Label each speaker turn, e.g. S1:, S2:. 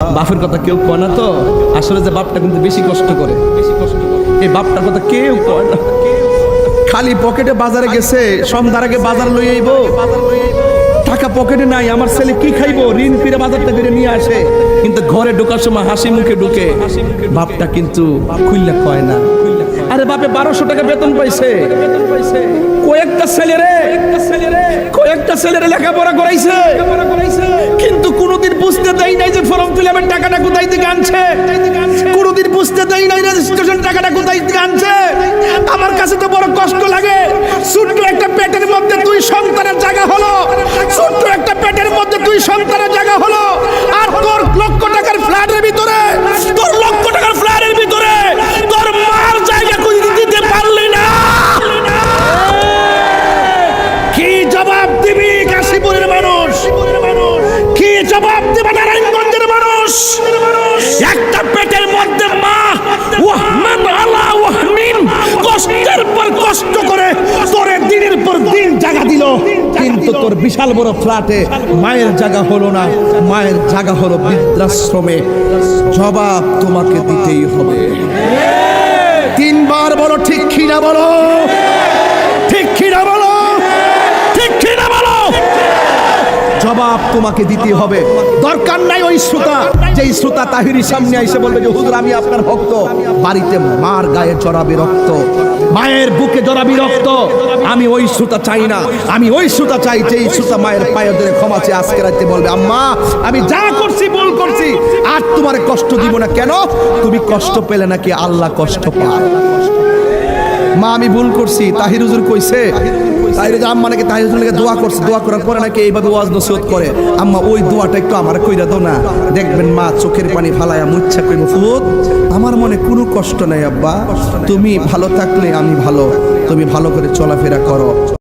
S1: বাপের কথা কেউ কয় না, তো আসলে যে বাপটা কিন্তু বেশি কষ্ট করে, এই বাপটার কথা কেউ কয় না। খালি পকেটে বাজারে গেছে, সন্ধ্যার আগে বাজার লই আইব, টাকা পকেটে নাই, আমার ছেলে কি খাইবো, ঋণ ফিরে বাজারটা করে নিয়ে আসে, কিন্তু ঘরে ঢোকার সময় হাসি মুখে ঢুকে। বাপটা কিন্তু খুললে কয় না। আরে বাপে 1200 টাকা বেতন পাইছে, কয়েকটা ছেলেরে লেখাপড়া করাইছে, কিন্তু কোনোদিন বুঝতে দেয় নাই যে ফর্ম ফিল আপের টাকাটা কোথায় থেকে আনছে, কোনোদিন বুঝতে দেয় নাই রেজিস্ট্রেশন টাকাটা কোথায় থেকে আনছে। আমার কাছে তো বড় কষ্ট লাগে, ছোট্ট একটা পেটের মধ্যে 2 সন্তানের জায়গা হলো, ছোট্ট একটা পেটের মধ্যে 2 সন্তানের জায়গা হলো, আর তোর লক্ষ টাকার ফ্ল্যাটের ভিতরে, তোর লক্ষ টাকার ফ্ল্যাটের ভিতরে তোর মার জায়গা কই দিতে পারলি না। কি জবাব দিবি কাশীপুরের মানুষ, কি জবাব দিবে নারায়ণগঞ্জের মানুষ? একটা পেটের মধ্যে মা ওয়াহমান আলা ওয়াহমিন কষ্টের পর কষ্ট করে তোরে দিনের পর দিন জায়গা দিল, কিন্তু তোর বিশাল বড় ফ্ল্যাটে মায়ের জায়গা হলো না, মায়ের জায়গা হলো বৃদ্ধাশ্রমে। জবাব তোমাকে দিতেই হবে। 3 বার বলো ঠিক কি না, বলো ঠিক কি না, বলো ঠিক কি না, বলো। জবাব তোমাকে দিতে হবে। দরকার নাই ওই শ্রোতা, যেই শ্রোতা তাহিরির সামনে এসে বলবে যে হুজুর আমি আপনার ভক্ত, বাড়িতে মার গায়ে জড়াবে রক্ত, মায়ের বুকে জড়াবি রক্ত। আমি ওই শ্রোতা চাই না, আমি ওই শ্রোতা চাই যেই শ্রোতা মায়ের পায়ে ধরে ক্ষমা চেয়ে আজকে রাতে বলবে আম্মা আমি যা করছি ভুল করছি, আর তোমার কষ্ট দিব না। কেন? তুমি কষ্ট পেলে নাকি আল্লাহ কষ্ট পায়। মা আমি ভুল করছি, তাহির হুজুর কইছে, তাহির আম্মা নাকি তাহির হুজুর নাকি দোয়া করছে, দোয়া করার পরে নাকি এইভাবে ওয়াজ নসিহত করে। আম্মা ওই দোয়াটা একটু আমার কইরা দাও না, দেখবেন মা চোখের পানি ফালায়া মুচ্ছা কইব ফুত আমার মনে কোনো কষ্ট নাই আব্বা, তুমি ভালো থাকলে আমি ভালো, তুমি ভালো করে চলাফেরা করো।